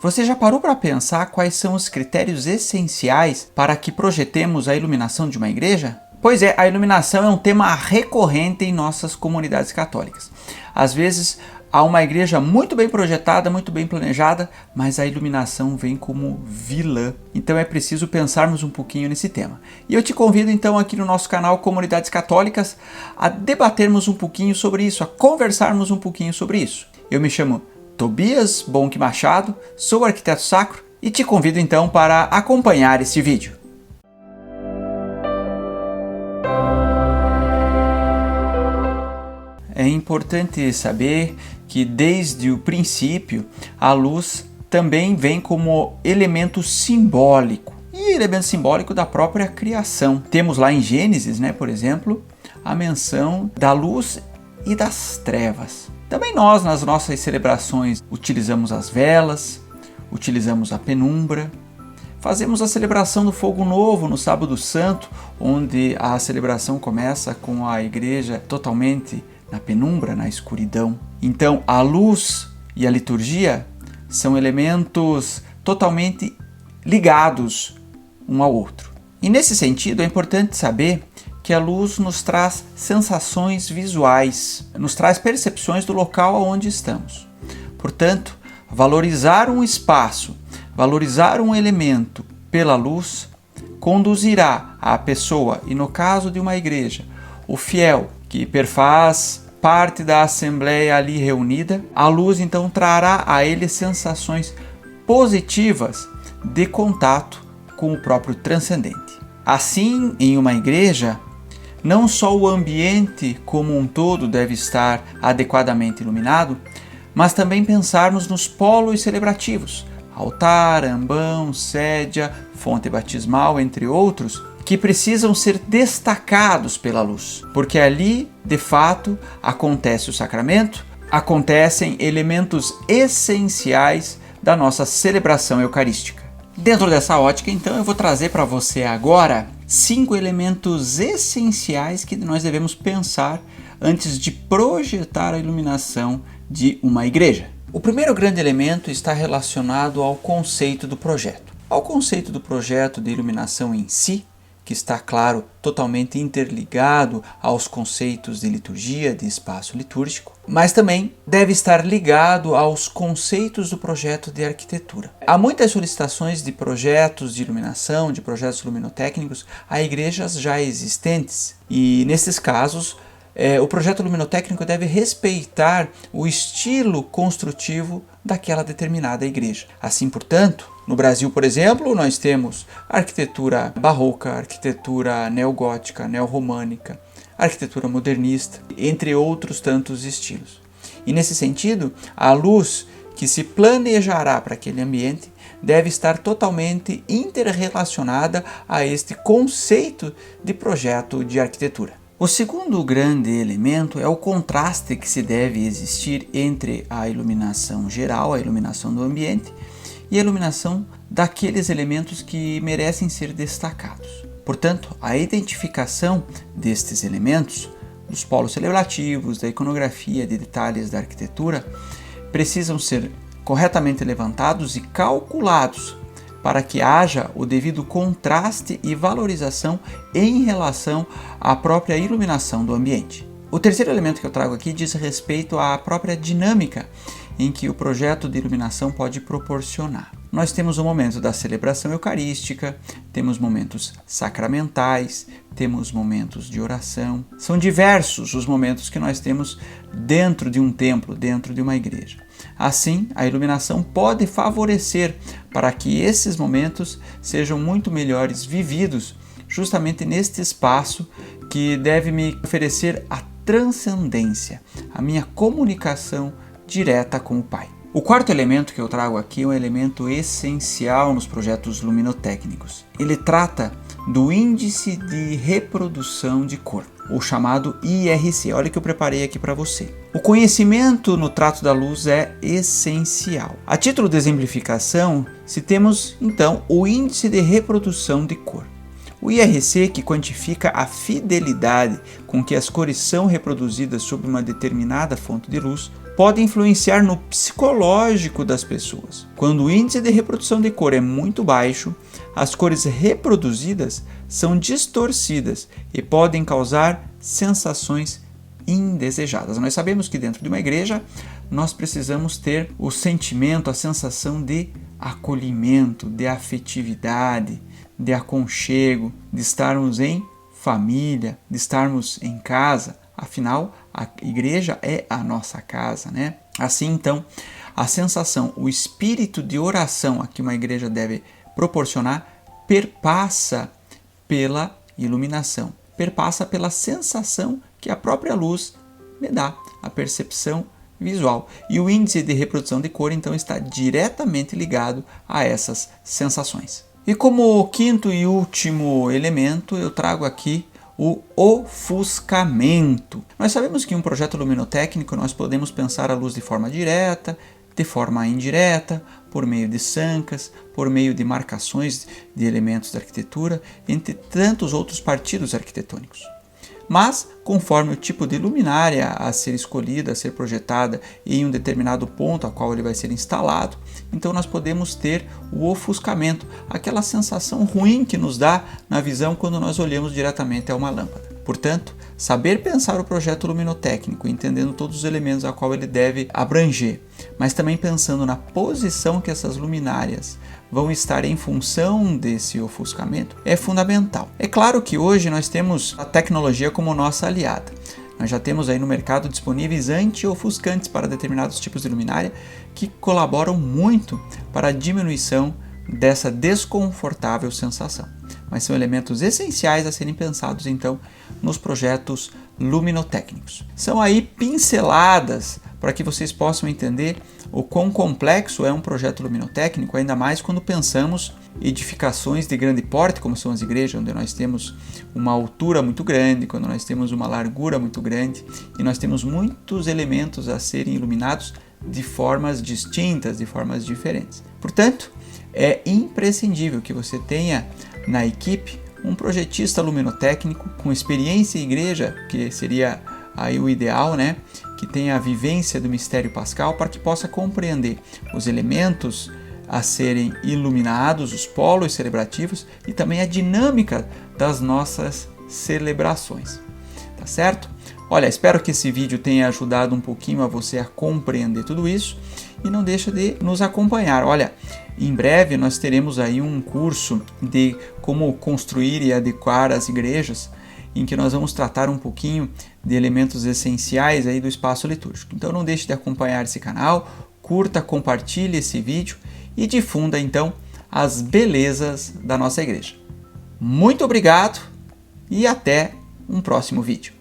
Você já parou para pensar quais são os critérios essenciais para que projetemos a iluminação de uma igreja? Pois é, a iluminação é um tema recorrente em nossas comunidades católicas. Às vezes, há uma igreja muito bem projetada, muito bem planejada, mas a iluminação vem como vilã. Então é preciso pensarmos um pouquinho nesse tema. E eu te convido então aqui no nosso canal Comunidades Católicas a debatermos um pouquinho sobre isso, a conversarmos um pouquinho sobre isso. Eu me chamo Tobias Bonk Machado, sou arquiteto sacro e te convido então para acompanhar este vídeo. É importante saber que desde o princípio a luz também vem como elemento simbólico e elemento simbólico da própria criação. Temos lá em Gênesis, por exemplo, a menção da luz e das trevas. Também nós, nas nossas celebrações, utilizamos as velas, utilizamos a penumbra, fazemos a celebração do Fogo Novo no Sábado Santo, onde a celebração começa com a igreja totalmente na penumbra, na escuridão. Então, a luz e a liturgia são elementos totalmente ligados um ao outro. E nesse sentido, é importante saber que a luz nos traz sensações visuais, nos traz percepções do local onde estamos. Portanto, valorizar um espaço, valorizar um elemento pela luz, conduzirá a pessoa, e no caso de uma igreja, o fiel que perfaz parte da assembleia ali reunida, a luz então trará a ele sensações positivas de contato com o próprio transcendente. Assim, em uma igreja, não só o ambiente como um todo deve estar adequadamente iluminado, mas também pensarmos nos polos celebrativos, altar, ambão, sédia, fonte batismal, entre outros, que precisam ser destacados pela luz, porque ali, de fato, acontece o sacramento, acontecem elementos essenciais da nossa celebração eucarística. Dentro dessa ótica, então, eu vou trazer para você agora 5 elementos essenciais que nós devemos pensar antes de projetar a iluminação de uma igreja. O primeiro grande elemento está relacionado ao conceito do projeto. Ao conceito do projeto de iluminação em si, que está, claro, totalmente interligado aos conceitos de liturgia, de espaço litúrgico, mas também deve estar ligado aos conceitos do projeto de arquitetura. Há muitas solicitações de projetos de iluminação, de projetos luminotécnicos a igrejas já existentes, e nesses casos o projeto luminotécnico deve respeitar o estilo construtivo daquela determinada igreja. Assim, portanto, no Brasil, por exemplo, nós temos arquitetura barroca, arquitetura neogótica, neorromânica, arquitetura modernista, entre outros tantos estilos. E nesse sentido, a luz que se planejará para aquele ambiente deve estar totalmente interrelacionada a este conceito de projeto de arquitetura. O segundo grande elemento é o contraste que se deve existir entre a iluminação geral, a iluminação do ambiente, e a iluminação daqueles elementos que merecem ser destacados. Portanto, a identificação destes elementos, dos polos celebrativos, da iconografia, de detalhes da arquitetura, precisam ser corretamente levantados e calculados para que haja o devido contraste e valorização em relação à própria iluminação do ambiente. O terceiro elemento que eu trago aqui diz respeito à própria dinâmica em que o projeto de iluminação pode proporcionar. Nós temos o momento da celebração eucarística, temos momentos sacramentais, temos momentos de oração. São diversos os momentos que nós temos dentro de um templo, dentro de uma igreja. Assim, a iluminação pode favorecer para que esses momentos sejam muito melhores vividos justamente neste espaço que deve me oferecer a transcendência, a minha comunicação direta com o Pai. O quarto elemento que eu trago aqui é um elemento essencial nos projetos luminotécnicos. Ele trata do índice de reprodução de cor, o chamado IRC. Olha que eu preparei aqui para você. O conhecimento no trato da luz é essencial. A título de exemplificação, citemos então o índice de reprodução de cor. O IRC, que quantifica a fidelidade com que as cores são reproduzidas sob uma determinada fonte de luz, pode influenciar no psicológico das pessoas. Quando o índice de reprodução de cor é muito baixo, as cores reproduzidas são distorcidas e podem causar sensações indesejadas. Nós sabemos que dentro de uma igreja nós precisamos ter o sentimento, a sensação de acolhimento, de afetividade, de aconchego, de estarmos em família, de estarmos em casa. Afinal, a igreja é a nossa casa, né? Assim, então, a sensação, o espírito de oração a que uma igreja deve proporcionar perpassa pela iluminação, perpassa pela sensação que a própria luz me dá, a percepção visual. E o índice de reprodução de cor, então, está diretamente ligado a essas sensações. E como quinto e último elemento, eu trago aqui o ofuscamento. Nós sabemos que em um projeto luminotécnico nós podemos pensar a luz de forma direta, de forma indireta, por meio de sancas, por meio de marcações de elementos da arquitetura, entre tantos outros partidos arquitetônicos. Mas, conforme o tipo de luminária a ser escolhida, a ser projetada em um determinado ponto a qual ele vai ser instalado, então nós podemos ter o ofuscamento, aquela sensação ruim que nos dá na visão quando nós olhamos diretamente a uma lâmpada. Portanto, saber pensar o projeto luminotécnico, entendendo todos os elementos a qual ele deve abranger, mas também pensando na posição que essas luminárias vão estar em função desse ofuscamento, é fundamental. É claro que hoje nós temos a tecnologia como nossa aliada. Nós já temos aí no mercado disponíveis anti-ofuscantes para determinados tipos de luminária que colaboram muito para a diminuição dessa desconfortável sensação. Mas são elementos essenciais a serem pensados então nos projetos luminotécnicos. São aí pinceladas para que vocês possam entender o quão complexo é um projeto luminotécnico, ainda mais quando pensamos edificações de grande porte, como são as igrejas, onde nós temos uma altura muito grande, quando nós temos uma largura muito grande e nós temos muitos elementos a serem iluminados de formas distintas, de formas diferentes. Portanto, é imprescindível que você tenha na equipe um projetista luminotécnico com experiência em igreja, que seria aí o ideal, né? Que tenha a vivência do mistério pascal para que possa compreender os elementos a serem iluminados, os polos celebrativos e também a dinâmica das nossas celebrações. Tá certo? Olha, espero que esse vídeo tenha ajudado um pouquinho a você a compreender tudo isso e não deixa de nos acompanhar. Olha, em breve nós teremos aí um curso de como construir e adequar as igrejas, em que nós vamos tratar um pouquinho de elementos essenciais aí do espaço litúrgico. Então não deixe de acompanhar esse canal, curta, compartilhe esse vídeo e difunda então as belezas da nossa igreja. Muito obrigado e até um próximo vídeo.